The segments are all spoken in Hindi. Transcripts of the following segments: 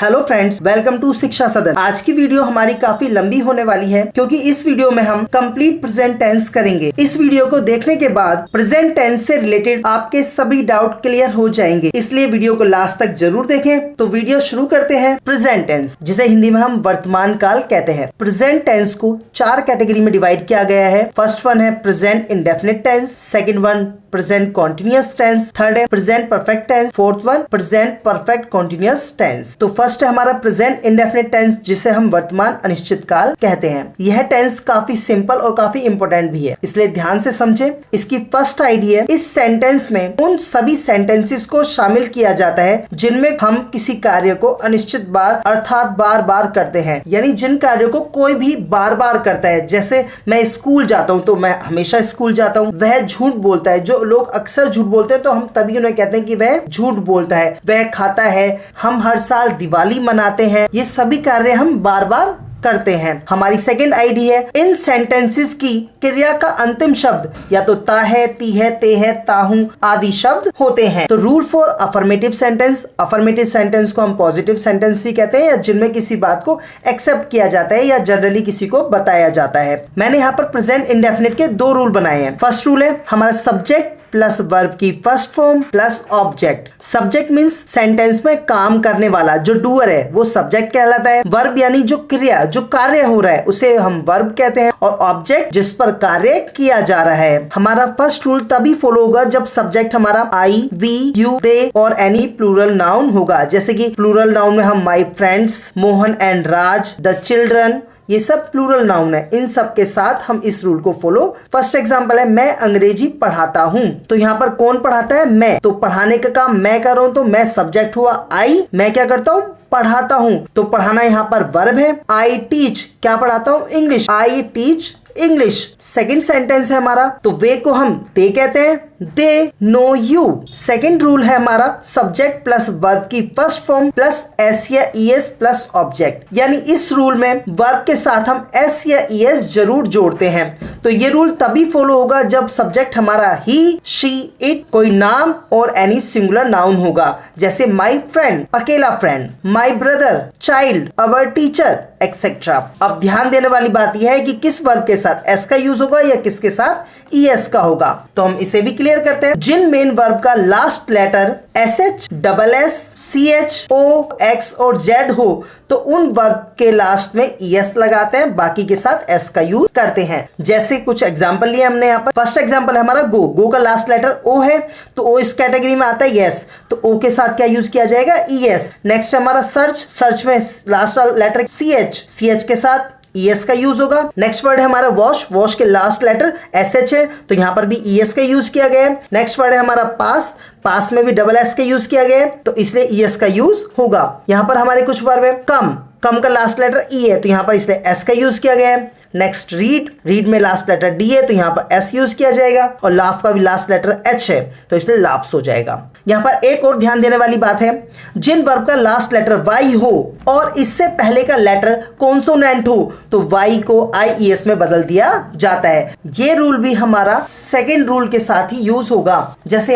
हेलो फ्रेंड्स, वेलकम टू शिक्षा सदन। आज की वीडियो हमारी काफी लंबी होने वाली है क्योंकि इस वीडियो में हम कंप्लीट प्रेजेंट टेंस करेंगे। इस वीडियो को देखने के बाद प्रेजेंट टेंस से रिलेटेड आपके सभी डाउट क्लियर हो जाएंगे, इसलिए वीडियो को लास्ट तक जरूर देखें। तो वीडियो शुरू करते हैं। प्रेजेंट टेंस, जिसे हिंदी में हम वर्तमान काल कहते हैं। प्रेजेंट टेंस को 4 कैटेगरी में डिवाइड किया गया है। फर्स्ट वन है present indefinite tense, second one present continuous tense, third है present perfect tense, fourth one present perfect continuous tense. तो फर्स्ट है हमारा प्रेजेंट इंडेफिनिट टेंस, जिसे हम वर्तमान अनिश्चित काल कहते हैं। यह टेंस काफी सिंपल और काफी इंपॉर्टेंट भी है, इसलिए ध्यान से समझे। इसकी फर्स्ट आइडिया है, इस सेंटेंस में उन सभी सेंटेंसेस को शामिल किया जाता है जिनमें हम किसी कार्य को अनिश्चित बार अर्थात बार बार करते हैं, यानी जिन कार्यों को कोई भी बार बार करता है। जैसे मैं स्कूल जाता हूँ तो मैं हमेशा स्कूल जाता हूँ। वह झूठ बोलता है, जो लोग अक्सर झूठ बोलते हैं तो हम तभी उन्हें कहते हैं कि वह झूठ बोलता है। वह खाता है, हम हर साल दिवाली मनाते हैं। ये सभी कार्य हम बार बार करते हैं। हमारी सेकेंड आइडिया है, इन सेंटेंसेस की क्रिया का अंतिम शब्द या तो ता है, ती है, ते है, ताहूं आदि शब्द होते हैं। तो rule for affirmative sentence, affirmative sentence को हम पॉजिटिव सेंटेंस भी कहते हैं, या जिनमें किसी बात को एक्सेप्ट किया जाता है या जनरली किसी को बताया जाता है। मैंने यहाँ पर प्रेजेंट इंडेफिनिट के 2 रूल बनाए हैं। फर्स्ट रूल है हमारा सब्जेक्ट प्लस वर्ब की first form plus object. Subject means sentence में काम करने वाला, जो डूअर है वो सब्जेक्ट कहलाता है। वर्ब यानी जो क्रिया, जो कार्य हो रहा है उसे हम वर्ब कहते हैं, और ऑब्जेक्ट जिस पर कार्य किया जा रहा है। हमारा फर्स्ट रूल तभी फॉलो होगा जब सब्जेक्ट हमारा आई, वी, यू, दे और एनी प्लूरल नाउन होगा। जैसे कि प्लूरल नाउन में हम my friends, Mohan and Raj, the children, ये सब प्लूरल नाउन है। इन सब के साथ हम इस रूल को फॉलो। फर्स्ट एग्जांपल है मैं अंग्रेजी पढ़ाता हूँ। तो यहाँ पर कौन पढ़ाता है? मैं। तो पढ़ाने का काम मैं कर रहा हूँ, तो मैं सब्जेक्ट हुआ आई। मैं क्या करता हूँ? पढ़ाता हूँ। तो पढ़ाना यहाँ पर वर्ब है। आई टीच, क्या पढ़ाता हूँ? English. I teach English. Second sentence है हमारा, तो वे को हम दे कहते हैं, they know you. Second rule है हमारा सब्जेक्ट प्लस वर्ब की फर्स्ट फॉर्म प्लस एस या ईएस प्लस ऑब्जेक्ट, यानी इस रूल में वर्ब के साथ हम एस या ईएस जरूर जोड़ते हैं। तो ये रूल तभी फॉलो होगा जब सब्जेक्ट हमारा ही, शी, इट, कोई नाम और एनी सिंगुलर नाउन होगा। जैसे माई फ्रेंड, अकेला friend, my brother, child, our teacher, etcetera. अब ध्यान देने वाली बात यह है कि किस वर्ब के साथ एस का यूज होगा या किसके साथ ईएस का होगा। तो हम इसे भी क्लियर करते हैं। जिन मेन वर्ब का last letter S H, double S, C H, O, X और जेड हो तो उन वर्ब के लास्ट में ईएस लगाते हैं, बाकी के साथ एस का यूज करते हैं। जैसे कुछ एग्जांपल लिए हमने यहाँ पर। फर्स्ट एग्जांपल है हमारा गो। गो का लास्ट लेटर ओ है, तो ओ इस कैटेगरी में आता है यस, तो ओ के साथ क्या यूज किया जाएगा? ईएस। नेक्स्ट हमारा सर्च। सर्च में लास्ट लेटर सीएच, सीएच के साथ ईएस का यूज होगा। नेक्स्ट वर्ड है हमारा वॉश। वॉश के लास्ट लेटर एसएच है, तो यहाँ पर भी ईएस का यूज किया गया है। नेक्स्ट वर्ड है हमारा पास। पास में भी डबल एस का यूज किया गया है, तो इसलिए ईएस का यूज होगा। यहाँ पर हमारे कुछ वर्ब है। कम, कम का लास्ट लेटर ई है, तो यहाँ पर इसलिए एस का यूज किया गया है। Next read. रीड में लास्ट लेटर डी है, तो यहाँ पर एस यूज किया जाएगा, और लाफ का भी लास्ट लेटर एच है, तो इसलिए लाफ्स हो जाएगा। यहाँ पर एक और ध्यान देने वाली बात है, जिन वर्ब का लास्ट लेटर वाई हो और इससे पहले का लेटर कॉन्सोनेंट हो तो वाई को आईईएस में बदल दिया जाता है। ये रूल भी हमारा सेकेंड रूल के साथ ही यूज होगा। जैसे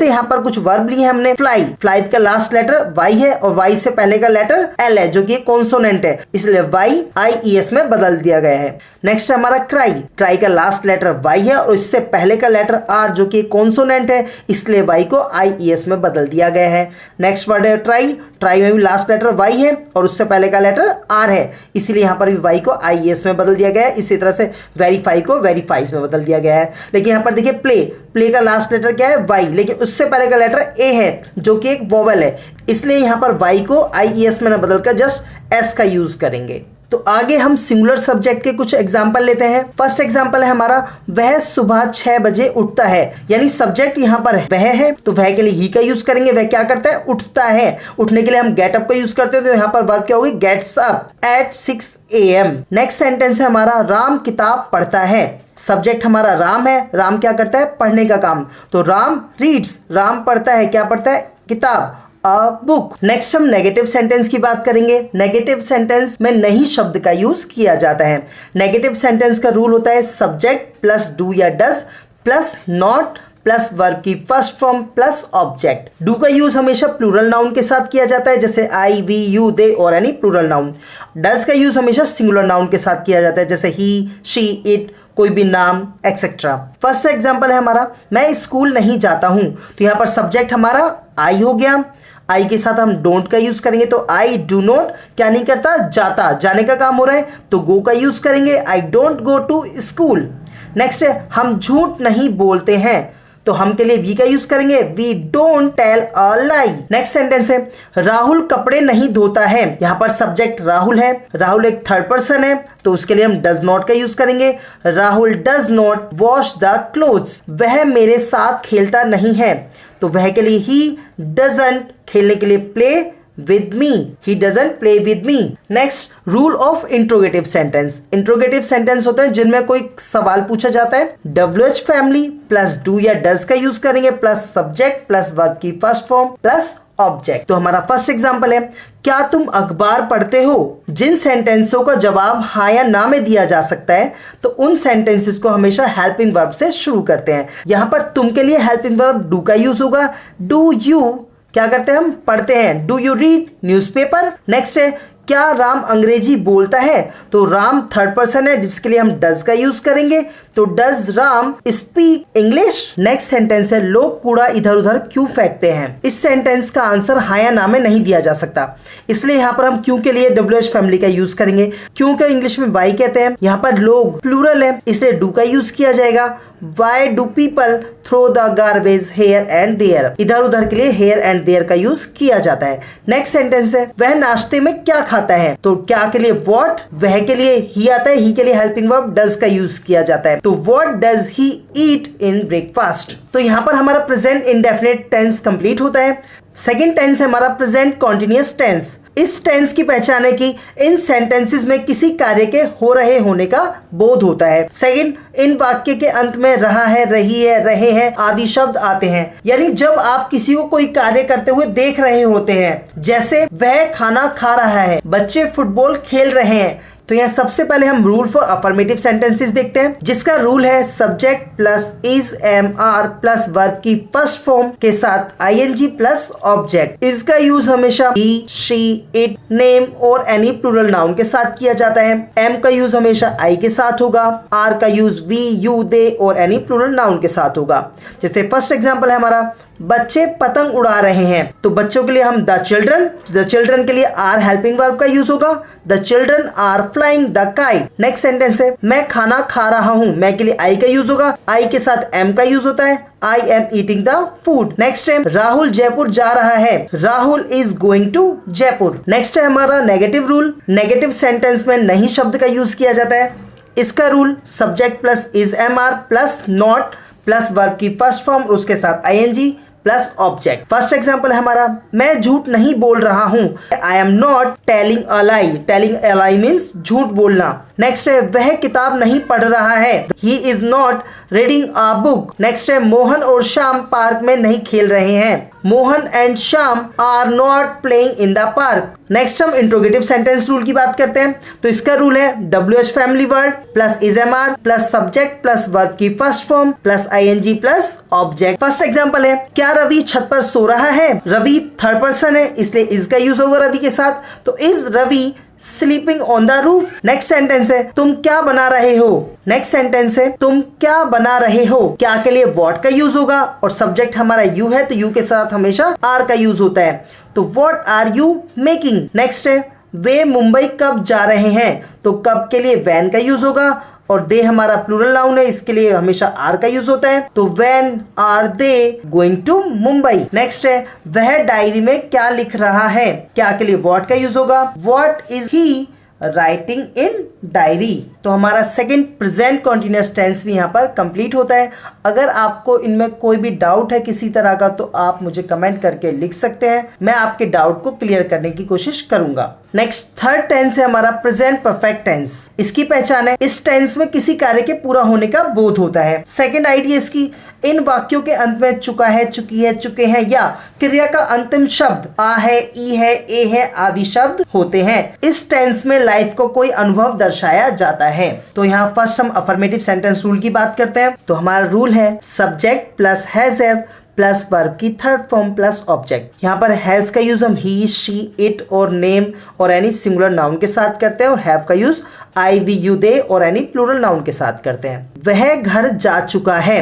यहाँ पर कुछ वर्ब लिए हमने। फ्लाई, फ्लाई का लास्ट लेटर वाई है और वाई से पहले का लेटर एल है जो कि कॉन्सोनेंट है, इसलिए वाई आईईएस में बदल दिया गया है। नेक्स्ट हमारा क्राई। क्राई का लास्ट लेटर वाई है और इससे पहले का लेटर आर जो कि कॉन्सोनेंट है, इसलिए वाई को आईईएस में बदल दिया गया है। नेक्स्ट वर्ड है ट्राई। ट्राई में भी लास्ट लेटर वाई है और उससे पहले का लेटर आर है, इसीलिए यहाँ पर भी वाई को आईईएस में बदल दिया गया है। इसी तरह से वेरीफाई को वेरीफाइज में बदल दिया गया है। लेकिन यहाँ पर देखिए प्ले। प्ले का लास्ट लेटर क्या है? वाई, लेकिन उससे पहले का लेटर ए है जो कि एक वोवेल है, इसलिए यहाँ पर वाई को आईईएस में न बदलकर जस्ट एस का यूज करेंगे। तो आगे हम सिंगुलर सब्जेक्ट के कुछ एग्जाम्पल लेते हैं। फर्स्ट एग्जाम्पल है हमारा वह सुबह 6 बजे उठता है, यानी सब्जेक्ट यहाँ पर वह है, तो वह के लिए ही का यूज करेंगे। वह क्या करता है? उठता है। उठने के लिए हम गेट अप का यूज करते हैं, तो यहाँ पर वर्ब क्या होगी? Gets up at 6 AM। Next sentence है हमारा राम किताब पढ़ता है। सब्जेक्ट हमारा राम है। राम क्या करता है? पढ़ने का काम, तो राम रीड्स। राम पढ़ता है, क्या पढ़ता है? किताब, अ बुक। नेक्स्ट हम नेगेटिव सेंटेंस की बात करेंगे। नेगेटिव सेंटेंस में नहीं शब्द का यूज किया जाता है। नेगेटिव सेंटेंस का रूल होता है सब्जेक्ट प्लस डू या डस प्लस नॉट प्लस वर्ब की first form plus object. Do का यूज हमेशा प्लूरल नाउन के साथ किया जाता है, जैसे आई, वी, यू, दे और एनी प्लूरल नाउन। डज का यूज हमेशा सिंगुलर नाउन के साथ किया जाता है, जैसे ही, शी, इट, कोई भी नाम एक्सेट्रा। फर्स्ट एग्जांपल है हमारा, मैं स्कूल नहीं जाता हूं, तो यहां पर सब्जेक्ट हमारा आई हो गया। आई के साथ हम डोंट का यूज करेंगे, तो आई डू नॉट क्या नहीं करता, जाता, जाने का काम हो रहा है, तो गो का यूज करेंगे, I don't go to school. Next है, हम झूठ नहीं बोलते हैं, तो हम के लिए वी का यूज करेंगे, we don't tell a lie. Next sentence है, राहुल कपड़े नहीं धोता है, यहां पर सब्जेक्ट राहुल है, राहुल एक थर्ड पर्सन है, तो उसके लिए हम डज नॉट का यूज करेंगे, Rahul does not wash the clothes. वह मेरे साथ खेलता नहीं है, तो वह के लिए ही डजंट, खेलने के लिए play with me, he doesn't play with me। Next, rule of interrogative sentence. Interrogative sentence होते हैं जिनमें कोई सवाल पूछा जाता है, WH फैमिली प्लस डू या डज का यूज करेंगे, प्लस सब्जेक्ट प्लस वर्ब की फर्स्ट फॉर्म प्लस ऑब्जेक्ट। तो हमारा फर्स्ट एग्जांपल है, क्या तुम अखबार पढ़ते हो। जिन सेंटेंसों का जवाब हाँ या ना में दिया जा सकता है, तो उन सेंटेंसेस को हमेशा हेल्पिंग वर्ब से शुरू करते हैं। यहां पर तुम के लिए हेल्पिंग वर्ब डू का यूज होगा, डू यू क्या करते हैं, हम पढ़ते हैं, do you read newspaper. Next है, क्या राम अंग्रेजी बोलता है, तो राम थर्ड पर्सन है जिसके लिए हम डज का यूज करेंगे, तो does Ram speak English. Next sentence है, लोग कूड़ा इधर उधर क्यों फेंकते हैं। इस सेंटेंस का आंसर हाँ या ना में नहीं दिया जा सकता, इसलिए यहाँ पर हम क्यों के लिए WH फैमिली का यूज करेंगे। क्यों का इंग्लिश में वाई कहते हैं, यहाँ पर लोग प्लूरल है इसलिए डू का यूज किया जाएगा। Why do people throw the garbage here and there? इधर उधर के लिए here and there का यूज किया जाता है। नेक्स्ट सेंटेंस है, वह नाश्ते में क्या खाता है, तो क्या के लिए what, वह के लिए ही आता है, ही के लिए हेल्पिंग वर्ब डज का यूज किया जाता है, तो what does he eat in breakfast। तो यहाँ पर हमारा प्रेजेंट इंडेफिनिट टेंस कंप्लीट होता है। सेकेंड टेंस है हमारा प्रेजेंट कॉन्टिन्यूअस टेंस। इस टेंस की पहचान है कि इन सेंटेंसेस में किसी कार्य के हो रहे होने का बोध होता है। सेकंड, इन वाक्य के अंत में रहा है, रही है, रहे हैं आदि शब्द आते हैं, यानी जब आप किसी को कोई कार्य करते हुए देख रहे होते हैं, जैसे वह खाना खा रहा है, बच्चे फुटबॉल खेल रहे हैं, तो यहाँ सबसे पहले हम रूल फॉर अफर्मेटिव सेंटेंसेस देखते हैं, जिसका रूल है subject plus is am are plus verb की फर्स्ट फॉर्म के साथ ING प्लस ऑब्जेक्ट। इसका यूज हमेशा ही, शी, इट, नेम और एनी प्लूरल नाउन के साथ किया जाता है। एम का यूज हमेशा आई के साथ होगा, आर का यूज वी, यू, दे और एनी प्लूरल नाउन के साथ होगा। जैसे फर्स्ट एग्जाम्पल है हमारा, बच्चे पतंग उड़ा रहे हैं, तो बच्चों के लिए हम द चिल्ड्रन के लिए आर हेल्पिंग वर्ब का यूज होगा, the children are flying the kite. Next sentence है, मैं खाना खा रहा हूँ, मैं के लिए आई का यूज होगा, आई के साथ एम का यूज होता है, I am eating the food. Next है, राहुल जयपुर जा रहा है, Rahul is going to Jaipur. Next है हमारा नेगेटिव रूल। नेगेटिव सेंटेंस में नहीं शब्द का यूज किया जाता है। इसका rule subject plus is am are plus not plus verb की फर्स्ट फॉर्म उसके साथ ING plus object. First example है हमारा, मैं झूठ नहीं बोल रहा हूँ, I am not telling a lie. Telling a lie means झूठ बोलना। नेक्स्ट है, वह किताब नहीं पढ़ रहा है, he is not reading a book. Next है, मोहन और श्याम पार्क में नहीं खेल रहे हैं, Mohan and Shyam are not playing in the park. Next हम इंट्रोगेटिव सेंटेंस रूल की बात करते हैं, तो इसका रूल है WH family word plus is am are plus subject plus verb की first form plus ING plus object. First example है, क्या रवि छत पर सो रहा है, रवि थर्ड पर्सन है इसलिए इज का यूज होगा रवि के साथ, तो is Ravi sleeping on the roof. Next sentence है, तुम क्या बना रहे हो। नेक्स्ट सेंटेंस है, तुम क्या बना रहे हो, क्या के लिए व्हाट का यूज होगा और सब्जेक्ट हमारा यू है, तो यू के साथ हमेशा आर का यूज होता है, तो what are you making. Next है, वे मुंबई कब जा रहे हैं, तो कब के लिए वैन का यूज होगा और दे हमारा प्लूरल नाउन है इसके लिए हमेशा आर का यूज होता है, तो when are they going to Mumbai. Next है, वह डायरी में क्या लिख रहा है, क्या के लिए व्हाट का यूज होगा, what is he writing in diary. तो हमारा सेकंड प्रेजेंट कॉन्टिन्यूअस टेंस भी यहाँ पर कंप्लीट होता है। अगर आपको इनमें कोई भी डाउट है किसी तरह का, तो आप मुझे कमेंट करके लिख सकते हैं, मैं आपके डाउट को क्लियर करने की कोशिश करूंगा। नेक्स्ट थर्ड टेंस है हमारा प्रेजेंट परफेक्ट टेंस। इसकी पहचान है इस टेंस में किसी कार्य के पूरा होने का बोध होता है। सेकंड आइडिया इसकी, इन वाक्यों के अंत में चुका है, चुकी है, चुके हैं या क्रिया का अंतिम शब्द आ है, ई है, ए है आदि शब्द होते हैं। इस टेंस में लाइफ को कोई अनुभव दर्शाया जाता है। तो यहाँ फर्स्ट हम अफर्मेटिव सेंटेंस रूल की बात करते हैं। तो हमारा रूल है subject plus has have plus verb की थर्ड फॉर्म प्लस ऑब्जेक्ट। यहाँ पर हैज का यूज हम ही, शी, इट और नेम और एनी सिंगुलर नाउन के साथ करते हैं और हैव का यूज आई, वी, यू, दे और एनी प्लूरल नाउन के साथ करते हैं। वह घर जा चुका है,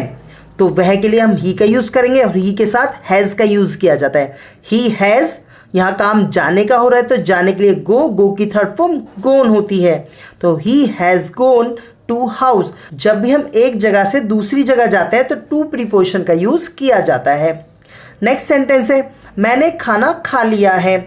तो वह के लिए हम ही का यूज करेंगे और ही के साथ हैज का यूज किया जाता है। ही हैज, यहाँ काम जाने का हो रहा है तो जाने के लिए गो, गो की थर्ड फॉर्म गोन होती है। तो he has gone to house. जब भी हम एक जगह से दूसरी जगह जाते हैं तो टू प्रीपोजिशन का यूज किया जाता है। नेक्स्ट सेंटेंस है मैंने खाना खा लिया है।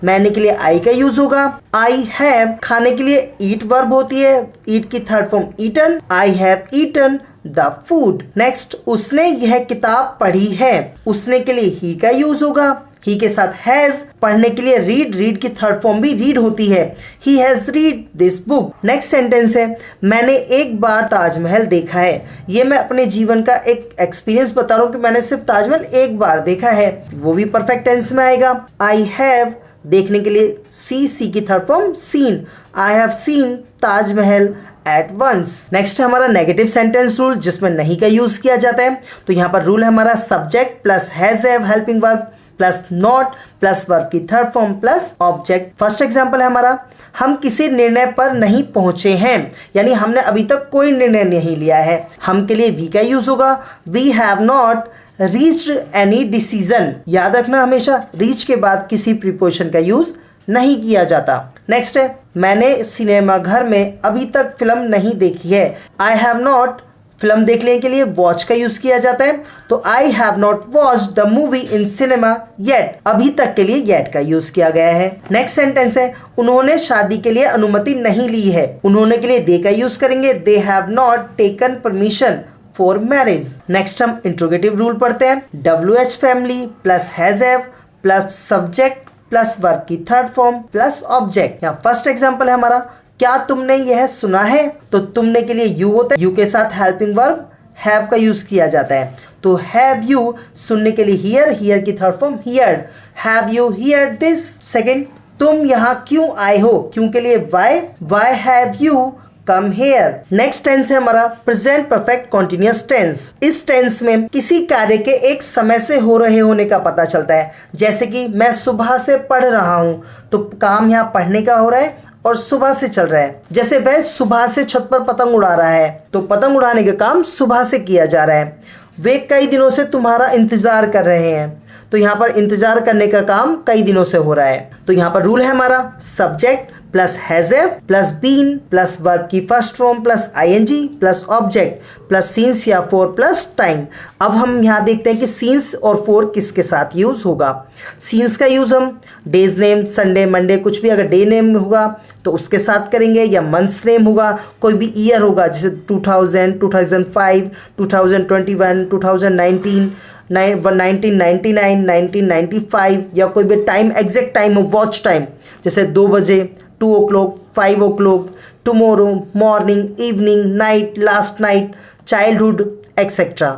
मैंने के लिए आई का यूज होगा। आई हैव, खाने के लिए ईट वर्ब होती है, ईट की third form eaten. I have eaten the food. Next उसने यह किताब पढ़ी है। उसने के लिए ही का यूज होगा, ही के साथ हैज। पढ़ने के लिए रीड, रीड की थर्ड फॉर्म भी रीड होती है। He has read this book. Next sentence है मैंने एक बार ताजमहल देखा है। ये मैं अपने जीवन का एक एक्सपीरियंस बता रहा हूँ कि मैंने सिर्फ ताजमहल एक बार देखा है, वो भी परफेक्ट टेंस में आएगा। आई हैव, देखने के लिए सी की third form seen. I have seen Taj Mahal at once. Next है हमारा नेगेटिव सेंटेंस रूल जिसमें नहीं का यूज किया जाता है। तो यहाँ पर रूल है हमारा subject plus has have helping verb plus not plus verb की third form plus object. First example है हमारा हम किसी निर्णय पर नहीं पहुंचे हैं, यानी हमने अभी तक कोई निर्णय नहीं लिया है। हम के लिए वी का यूज होगा। We have not reached any decision. याद रखना हमेशा रीच के बाद किसी प्रीपोजिशन का यूज नहीं किया जाता। नेक्स्ट है मैंने सिनेमा घर में अभी तक फिल्म नहीं देखी है। आई हैव नॉट, फिल्म देखने के लिए वॉच का यूज किया जाता है। तो आई have not watched the movie in cinema yet, अभी तक के लिए येट का यूज किया गया है। नेक्स्ट सेंटेंस है उन्होंने शादी के लिए अनुमति नहीं ली है। उन्होंने के लिए दे का यूज करेंगे। They have not taken permission for marriage. Next हम इंट्रोगेटिव रूल पढ़ते हैं। WH family plus has have plus subject plus verb की थर्ड फॉर्म प्लस ऑब्जेक्ट। यहाँ फर्स्ट एग्जांपल है हमारा क्या तुमने यह सुना है। तो तुमने के लिए यू होता है, यू के साथ हेल्पिंग वर्ब हैव का यूज किया जाता है। तो हैव यू, सुनने के लिए हियर, हियर की third form heard. Have you heard this. Second, तुम यहाँ क्यों आए हो। क्यों के लिए why, why have you come here. Next tense है हमारा प्रेजेंट परफेक्ट कॉन्टिन्यूअस टेंस। इस टेंस में किसी कार्य के एक समय से हो रहे होने का पता चलता है। जैसे कि मैं सुबह से पढ़ रहा हूँ, तो काम यहाँ पढ़ने का हो रहा है और सुबह से चल रहा है। जैसे वह सुबह से छत पर पतंग उड़ा रहा है, तो पतंग उड़ाने का काम सुबह से किया जा रहा है। वे कई दिनों से तुम्हारा इंतजार कर रहे हैं, तो यहाँ पर इंतजार करने का काम कई दिनों से हो रहा है। तो यहाँ पर रूल है हमारा subject plus has have plus been plus verb की first form plus I N G plus object plus since या फॉर प्लस टाइम। अब हम यहाँ देखते हैं कि सीन्स और फॉर किसके साथ यूज होगा। सीन्स का यूज हम डेज नेम, संडे, मंडे, कुछ भी अगर डे नेम होगा तो उसके साथ करेंगे, या मंथ्स नेम होगा, कोई भी ईयर होगा जैसे 2000, 2005, 2021, 2019, 1999, 1995, या कोई भी टाइम एग्जैक्ट टाइम हो, वॉच टाइम जैसे 2 बजे, 2 o'clock, 5 o'clock, tomorrow, morning, evening, night, last night, childhood etcetera.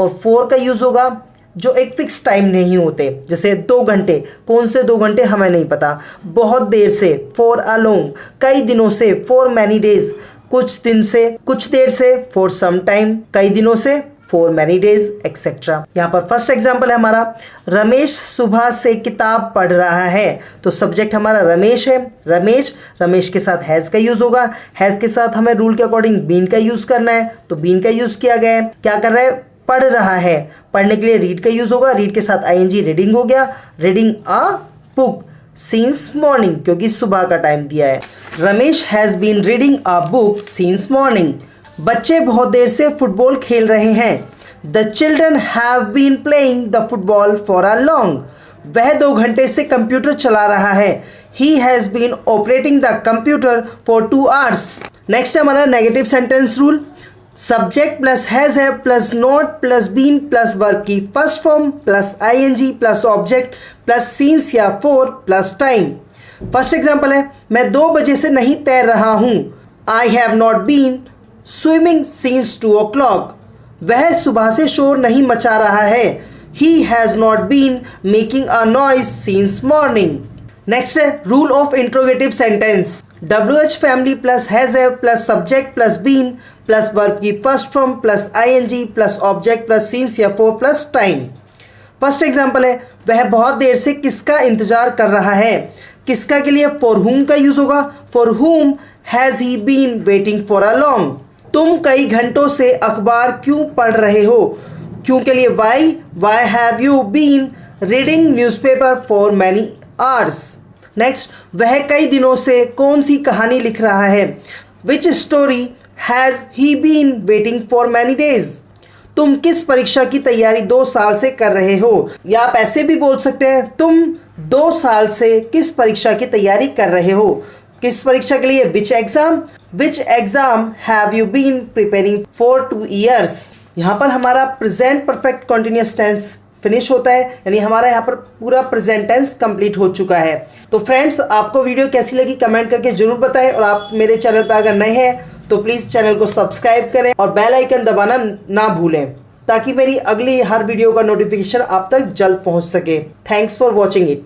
और 4 का यूज होगा जो एक फिक्स टाइम नहीं होते, जैसे 2 घंटे, कौन से 2 घंटे हमें नहीं पता, बहुत देर से, फॉर अ लॉन्ग, कई दिनों से, फॉर मैनी डेज, कुछ दिन से, कुछ देर से, फॉर सम टाइम, कई दिनों से, फॉर मैनी डेज एक्सेट्रा। यहाँ पर फर्स्ट एग्जाम्पल है हमारा रमेश सुबह से किताब पढ़ रहा है। तो सब्जेक्ट हमारा रमेश है। रमेश, रमेश के साथ हैज का यूज होगा। हैज के साथ हमें रूल के अकॉर्डिंग बीन का यूज करना है, तो बीन का यूज किया गया है। क्या कर रहा है, पढ़ रहा है। पढ़ने के लिए रीड का यूज होगा। रीड के साथ आईएनजी रीडिंग हो गया। Reading a book since morning, क्योंकि सुबह का टाइम दिया है। Ramesh has been reading a book since morning. बच्चे बहुत देर से फुटबॉल खेल रहे हैं। The children have been playing the football for a long. वह 2 घंटे से कंप्यूटर चला रहा है। He has been operating the computer for 2 hours। Next है हमारा negative sentence rule. Subject plus has have plus not plus been plus verb की first form plus I N G plus object plus since या for plus time. First example है, मैं 2 बजे से नहीं तैर रहा हूं। I have not been swimming since 2 o'clock। वह सुबह से शोर नहीं मचा रहा है। He has not been making a noise since morning। Next है rule of interrogative sentence. WH family plus has have plus subject plus been plus verb की first form plus ING plus object plus since या for plus time. First example है, वह बहुत देर से किसका इंतजार कर रहा है। किसका के लिए फॉर हुम का यूज होगा। For whom has he been waiting for a long. तुम कई घंटों से अखबार क्यों पढ़ रहे हो। क्यों के लिए why have you been reading newspaper for many hours. Next, वह कई दिनों से कौन सी कहानी लिख रहा है। Which story has he been waiting for many days. तुम किस परीक्षा की तैयारी 2 साल से कर रहे हो। या आप ऐसे भी बोल सकते हैं, तुम 2 साल से किस परीक्षा की तैयारी कर रहे हो। किस परीक्षा के लिए, which exam have you been preparing for 2 years। यहाँ पर हमारा present perfect continuous tense finish होता है, यानी हमारा यहाँ पर पूरा प्रेजेंट टेंस कंप्लीट हो चुका है। तो फ्रेंड्स, आपको वीडियो कैसी लगी कमेंट करके जरूर बताएं, और आप मेरे चैनल पर अगर नए हैं तो प्लीज़ चैनल को सब्सक्राइब करें और बेल आइकन दबाना ना भूलें, ताकि मेरी अगली हर वीडियो का नोटिफिकेशन आप तक जल्द पहुंच सके। Thanks for watching it.